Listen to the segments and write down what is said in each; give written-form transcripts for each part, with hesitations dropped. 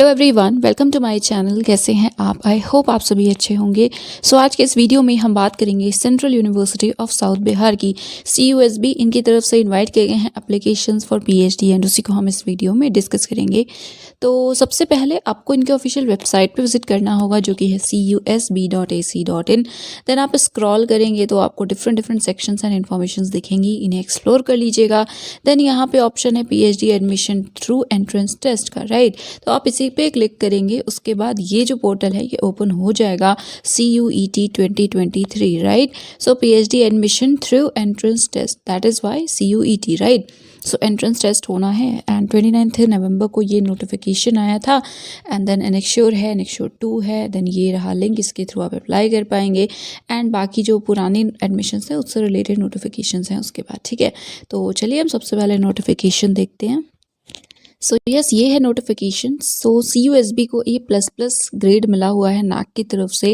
Hello everyone, welcome to my channel. कैसे हैं आप? आई होप आप सभी अच्छे होंगे। आज के इस वीडियो में हम बात करेंगे central university of south Bihar की CUSB इनकी तरफ से इनवाइट किए गए हैं एप्लीकेशंस फॉर PhD एंड उसी को हम इस वीडियो में डिस्कस करेंगे। तो सबसे पहले आपको इनके ऑफिशियल वेबसाइट पे विजिट करना होगा जो कि है CUSB.ac.in। देन आप स्क्रॉल करेंगे तो आपको डिफरेंट सेक्शंस एंड इन्फॉर्मेशंस दिखेंगी, इन्हें एक्सप्लोर कर लीजिएगा। देन यहाँ पे ऑप्शन है PhD admission through entrance test का, राइट। तो आप इसी पे क्लिक करेंगे, उसके बाद ये जो पोर्टल है ये ओपन हो जाएगा CUET 2023, right. So PhD admission through entrance test, that is via CUET, right. So entrance test होना है एंड 29 नवंबर को ये नोटिफिकेशन आया था। एंड देन एनेक्श्योर है, एनेक्श्योर 2 है, देन ये रहा लिंक, इसके थ्रू आप अप्लाई कर पाएंगे। एंड बाकी जो पुरानी एडमिशन्स हैं उससे रिलेटेड नोटिफिकेशंस हैं उसके बाद, ठीक है। तो चलिए हम सबसे पहले नोटिफिकेशन देखते हैं। यस, ये है नोटिफिकेशन। CUSB को A++ ग्रेड मिला हुआ है नाक की तरफ से।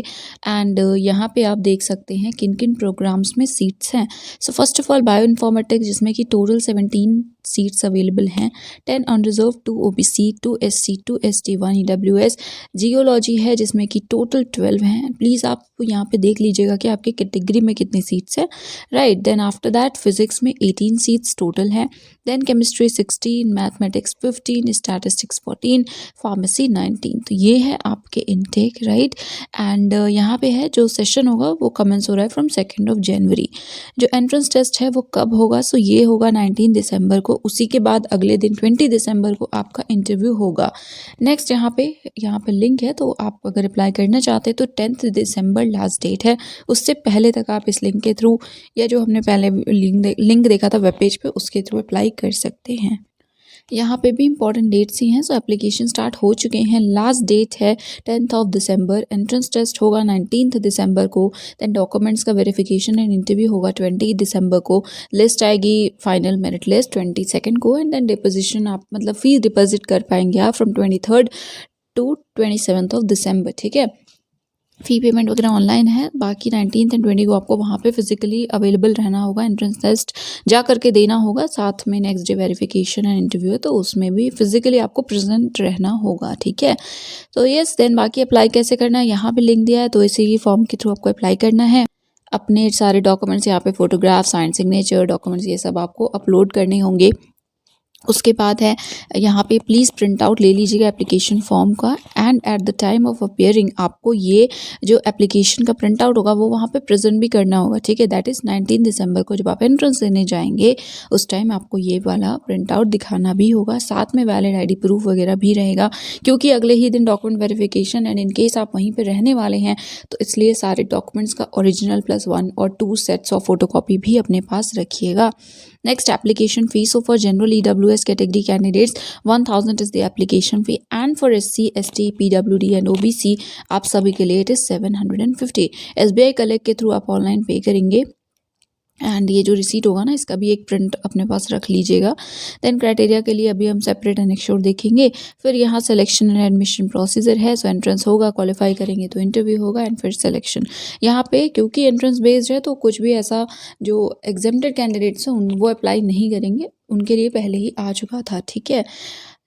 एंड यहाँ पे आप देख सकते हैं किन किन प्रोग्राम्स में सीट्स हैं। First of all bio informatics, जिसमें कि टोटल 17 सीट्स अवेलेबल हैं। 10 unreserved, 2 OBC, 2 SC, 2 ST, 1 EWS। Geology है जिसमें कि टोटल 12 हैं। प्लीज़ आप यहाँ पे देख लीजिएगा कि आपके कैटेगरी में कितनी सीट्स हैं, right. Then after that physics में 18 सीट्स टोटल हैं। Then chemistry 16, mathematics 15, statistics 14, pharmacy 19। तो ये है आपके इनटेक, राइट। एंड यहाँ पे है जो सेशन होगा वो कमेंस हो रहा है फ्रॉम 2 जनवरी। जो एंट्रेंस टेस्ट है वो कब होगा? ये होगा 19 दिसंबर को। उसी के बाद अगले दिन 20 दिसंबर को आपका इंटरव्यू होगा। नेक्स्ट यहाँ पे लिंक है, तो आप अगर अप्लाई करना चाहते हैं तो 10 दिसंबर लास्ट डेट है। उससे पहले तक आप इस लिंक के थ्रू या जो हमने पहले लिंक देखा था वेब पेज पे उसके थ्रू अप्लाई कर सकते हैं। यहाँ पे भी इंपॉर्टेंट डेट्स ही हैं। एप्लीकेशन स्टार्ट हो चुके हैं। लास्ट डेट है 10 दिसंबर। एंट्रेंस टेस्ट होगा 19 दिसंबर को। देन डॉक्यूमेंट्स का वेरिफिकेशन एंड इंटरव्यू होगा 20 दिसंबर को। लिस्ट आएगी, फाइनल मेरिट लिस्ट 22 को। एंड देन डिपोजिशन आप फीस डिपॉजिट कर पाएंगे आप फ्रॉम 23 टू 27 दिसंबर, ठीक है। फ़ी पेमेंट वगैरह ऑनलाइन है। बाकी 19 एंड 20 को आपको वहाँ पे फिजिकली अवेलेबल रहना होगा। एंट्रेंस टेस्ट जा करके देना होगा। साथ में next day verification and interview है, तो उसमें भी फिजिकली आपको प्रेजेंट रहना होगा, ठीक है। तो यस, देन बाकी अप्लाई कैसे करना है यहाँ पे लिंक दिया है, तो इसी फॉर्म के थ्रू आपको अप्लाई करना है। अपने सारे डॉक्यूमेंट्स यहाँ पे फोटोग्राफ, साइन सिग्नेचर, डॉक्यूमेंट्स ये सब आपको अपलोड करने होंगे। उसके बाद है यहाँ पे प्लीज़ प्रिंट आउट ले लीजिएगा एप्लीकेशन फॉर्म का। And at the time of appearing आपको ये जो एप्लीकेशन का प्रिंट आउट होगा वो वहाँ पे प्रेजेंट भी करना होगा, ठीक है। दैट इज़ 19 दिसंबर को जब आप एंट्रेंस देने जाएंगे उस टाइम आपको ये वाला प्रिंट आउट दिखाना भी होगा। साथ में वैलिड ID प्रूफ वगैरह भी रहेगा, क्योंकि अगले ही दिन डॉक्यूमेंट वेरिफिकेशन एंड इनकेस आप वहीं पर रहने वाले हैं तो इसलिए सारे डॉक्यूमेंट्स का ओरिजिनल +1 और 2 सेट्स ऑफ फोटोकॉपी भी अपने पास रखिएगा। Next, application fee. So for general EWS category candidates 1000 is the application fee, and for SC, ST, PWD and OBC आप सभी के लिए it is 750। SBI कलेक्ट के थ्रू आप ऑनलाइन पे करेंगे। एंड ये जो रिसीट होगा ना इसका भी एक प्रिंट अपने पास रख लीजिएगा। देन क्राइटेरिया के लिए अभी हम सेपरेट एनेक्श्योर देखेंगे। फिर यहाँ सिलेक्शन एंड एडमिशन प्रोसीजर है। एंट्रेंस होगा, क्वालिफाई करेंगे तो इंटरव्यू होगा एंड फिर सिलेक्शन। यहाँ पे क्योंकि एंट्रेंस बेस्ड है तो कुछ भी ऐसा जो एग्जेम्प्टेड कैंडिडेट्स हैं वो अप्लाई नहीं करेंगे, उनके लिए पहले ही आ चुका था, ठीक है।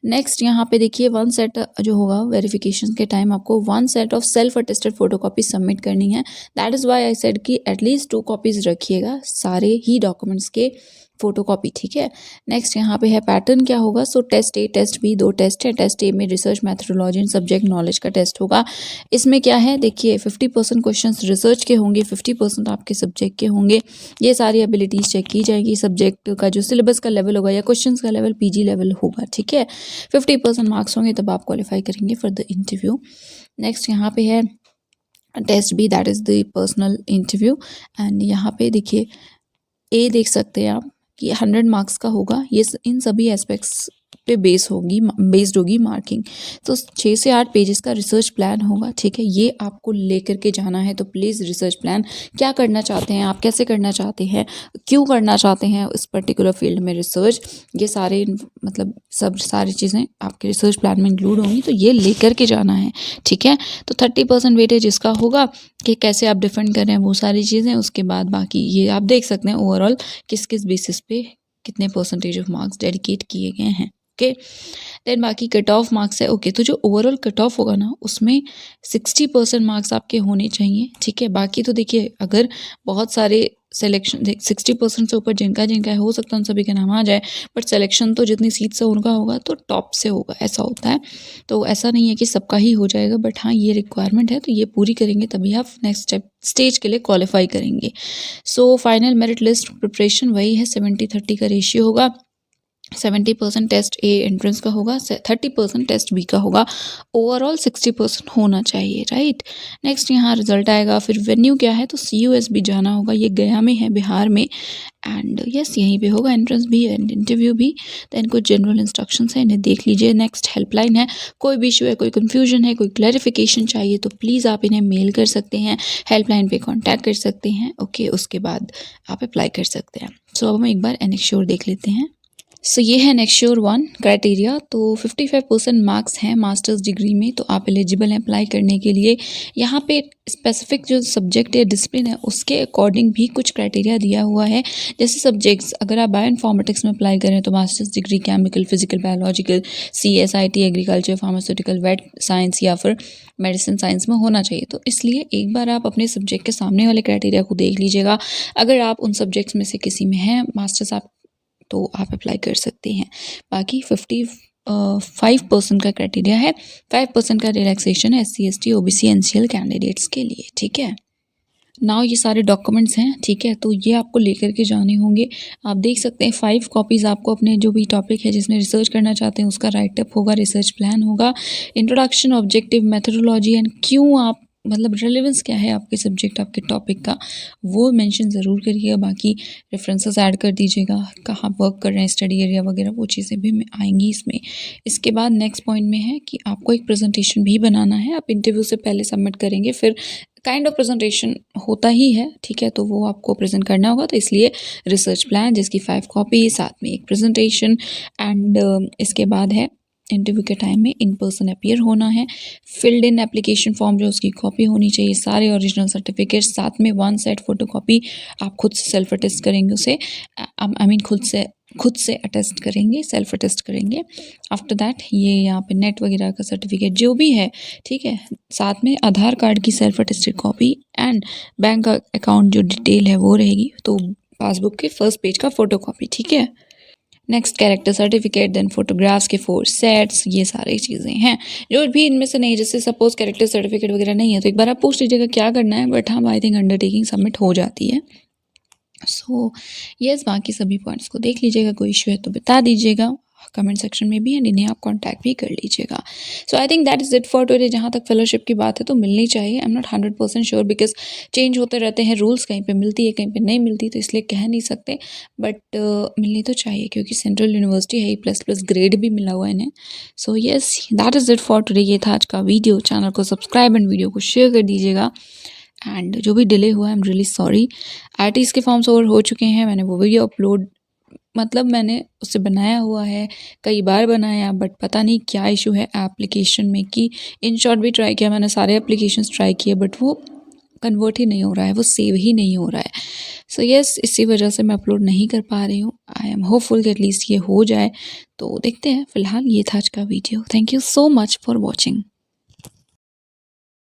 नेक्स्ट यहाँ पे देखिए 1 सेट जो होगा वेरिफिकेशन के टाइम आपको 1 set of self attested photocopy submit करनी है। That is Y I said कि एटलीस्ट 2 कॉपीज़ रखिएगा सारे ही डॉक्यूमेंट्स के फोटोकॉपी, ठीक है। नेक्स्ट यहाँ पे है पैटर्न क्या होगा। Test A, test B 2 test है। टेस्ट A में research methodology and subject knowledge का टेस्ट होगा। इसमें क्या है देखिए 50% क्वेश्चंस रिसर्च के होंगे, 50% आपके सब्जेक्ट के होंगे। ये सारी एबिलिटीज़ चेक की जाएगी। सब्जेक्ट का जो सिलेबस का लेवल होगा या क्वेश्चन का लेवल PG लेवल होगा, ठीक है। 50% मार्क्स होंगे तब आप क्वालिफाई करेंगे फॉर द इंटरव्यू। नेक्स्ट यहाँ पे है test B, that is the personal interview. And यहाँ पे देखिए A देख सकते हैं आप कि 100 मार्क्स का होगा। ये इन सभी एस्पेक्ट्स पे बेस्ड होगी मार्किंग। तो 6 से 8 पेजेस का रिसर्च प्लान होगा, ठीक है। ये आपको लेकर के जाना है। तो प्लीज़ रिसर्च प्लान क्या करना चाहते हैं आप, कैसे करना चाहते हैं, क्यों करना चाहते हैं इस पर्टिकुलर फील्ड में रिसर्च, ये सारे सब सारी चीज़ें आपके रिसर्च प्लान में इंक्लूड होंगी। तो ये लेकर के जाना है, ठीक है। तो 30% वेटेज इसका होगा कि कैसे आप डिफेंड कर रहे हैं वो सारी चीज़ें। उसके बाद बाकी ये आप देख सकते हैं ओवरऑल किस किस बेसिस पे कितने % ऑफ मार्क्स डेडिकेट किए गए हैं। ओके। देन बाकी कट ऑफ मार्क्स है, ओके। तो जो ओवरऑल कट ऑफ होगा ना उसमें 60% मार्क्स आपके होने चाहिए, ठीक है। बाकी तो देखिए अगर बहुत सारे सिलेक्शन 60% से ऊपर जिनका जिनका है, हो सकता है उन सभी के नाम आ जाए, बट सिलेक्शन तो जितनी सीट से उनका होगा तो टॉप से होगा, ऐसा होता है। तो ऐसा नहीं है कि सबका ही हो जाएगा, बट हाँ ये रिक्वायरमेंट है, तो ये पूरी करेंगे तभी आप नेक्स्ट स्टेज के लिए क्वालिफाई करेंगे। So final merit list preparation वही है, 70-30 का रेशियो होगा। 70% टेस्ट ए एंट्रेंस का होगा, 30% टेस्ट बी का होगा, ओवरऑल 60% होना चाहिए, राइट। नेक्स्ट यहाँ रिजल्ट आएगा। फिर वेन्यू क्या है, तो CUSB जाना होगा, ये गया में है बिहार में, एंड यस यहीं पे होगा एंट्रेंस भी एंड इंटरव्यू भी। देन कुछ जनरल इंस्ट्रक्शंस है, इन्हें देख लीजिए। नेक्स्ट हेल्पलाइन है, कोई भी इशू है, कोई कन्फ्यूजन है, कोई क्लैरिफिकेशन चाहिए तो प्लीज़ आप इन्हें मेल कर सकते हैं, हेल्पलाइन पे कॉन्टैक्ट कर सकते हैं, ओके। उसके बाद आप अप्लाई कर सकते हैं। सो अब हम एक बार एनेक्श्योर देख लेते हैं। सो ये है नेक्श्योर 1 क्राइटेरिया। तो 55% मार्क्स हैं मास्टर्स डिग्री में, तो आप एलिजिबल हैं अप्लाई करने के लिए। यहाँ पे स्पेसिफिक जो सब्जेक्ट या डिसिप्लिन है उसके अकॉर्डिंग भी कुछ क्राइटेरिया दिया हुआ है। जैसे सब्जेक्ट्स, अगर आप बायोइन्फॉर्मेटिक्स में अप्लाई करें तो masters degree chemical, physical, biological, CSIT, agriculture, pharmaceutical, vet science या फिर मेडिसिन साइंस में होना चाहिए। तो इसलिए एक बार आप अपने सब्जेक्ट के सामने वाले क्राइटेरिया को देख लीजिएगा। अगर आप उन सब्जेक्ट्स में से किसी में हैं मास्टर्स आप, तो आप अप्लाई कर सकते हैं। बाकी 55% का क्राइटेरिया है, 5% का रिलैक्सेशन है SC ST OBC NCL candidates के लिए, ठीक है। नाउ ये सारे डॉक्यूमेंट्स हैं, ठीक है, तो ये आपको लेकर के जाने होंगे। आप देख सकते हैं 5 कॉपीज़ आपको अपने जो भी टॉपिक है जिसमें रिसर्च करना चाहते हैं उसका राइटअप होगा, रिसर्च प्लान होगा, इंट्रोडक्शन, ऑब्जेक्टिव, मेथोडोलॉजी एंड क्यों आप, मतलब रेलेवेंस क्या है आपके सब्जेक्ट, आपके टॉपिक का, वो मेंशन ज़रूर करिएगा। बाकी रेफरेंसेस ऐड कर दीजिएगा, कहाँ वर्क कर रहे हैं, स्टडी एरिया वगैरह, वो चीज़ें भी आएंगी इसमें। इसके बाद नेक्स्ट पॉइंट में है कि आपको एक प्रेजेंटेशन भी बनाना है, आप इंटरव्यू से पहले सबमिट करेंगे, फिर काइंड ऑफ प्रेजेंटेशन होता ही है, ठीक है, तो वो आपको प्रेजेंट करना होगा। तो इसलिए रिसर्च प्लान जिसकी 5 कॉपी, साथ में एक प्रेजेंटेशन, एंड इसके बाद है इंटरव्यू के टाइम में इन पर्सन अपीयर होना है, फिल्ड इन एप्लीकेशन फॉर्म जो उसकी कॉपी होनी चाहिए, सारे ओरिजिनल सर्टिफिकेट, साथ में 1 सेट फोटोकॉपी, आप खुद से सेल्फ अटेस्ट करेंगे उसे, आई मीन खुद से अटेस्ट करेंगे, सेल्फ अटेस्ट करेंगे। आफ्टर दैट ये यहाँ पे नेट वगैरह का सर्टिफिकेट जो भी है, ठीक है, साथ में आधार कार्ड की self attested copy and bank account जो डिटेल है वो रहेगी, तो पासबुक के फर्स्ट पेज का फोटो कॉपी, ठीक है। Next character certificate, then photographs के 4 सेट्स, ये सारी चीज़ें हैं। जो भी इनमें से नहीं, जैसे सपोज कैरेक्टर सर्टिफिकेट वगैरह नहीं है तो एक बार आप पूछ लीजिएगा क्या करना है, बट हाँ आई थिंक अंडरटेकिंग सबमिट हो जाती है। सो यस, बाकी सभी पॉइंट्स को देख लीजिएगा, कोई इशू है तो बता दीजिएगा कमेंट सेक्शन में भी, एंड इन्हें आप कांटेक्ट भी कर लीजिएगा। So I think that is it for today. जहाँ तक फेलोशिप की बात है तो मिलनी चाहिए, I am not 100% sure because change होते रहते हैं रूल्स, कहीं पे मिलती है कहीं पे नहीं मिलती, तो इसलिए कह नहीं सकते, बट मिलनी तो चाहिए क्योंकि सेंट्रल यूनिवर्सिटी है, ++ ग्रेड भी मिला हुआ है इन्हें। So yes, that is it for today. ये था आज का वीडियो। चैनल को सब्सक्राइब एंड वीडियो को शेयर कर दीजिएगा, एंड जो भी डिले हुआ है I am really sorry. IITs के फॉर्म्स ओवर हो चुके हैं, मैंने वो वीडियो अपलोड, मतलब मैंने उसे बनाया हुआ है, कई बार बनाया, बट पता नहीं क्या इशू है एप्लीकेशन में, कि इन शॉर्ट भी ट्राई किया मैंने, सारे एप्लीकेशंस ट्राई किए, बट वो कन्वर्ट ही नहीं हो रहा है, वो सेव ही नहीं हो रहा है। सो यस, इसी वजह से मैं अपलोड नहीं कर पा रही हूँ। आई एम होपफुल कि एटलीस्ट ये हो जाए, तो देखते हैं। फिलहाल ये था आज का video. Thank you so much for watching.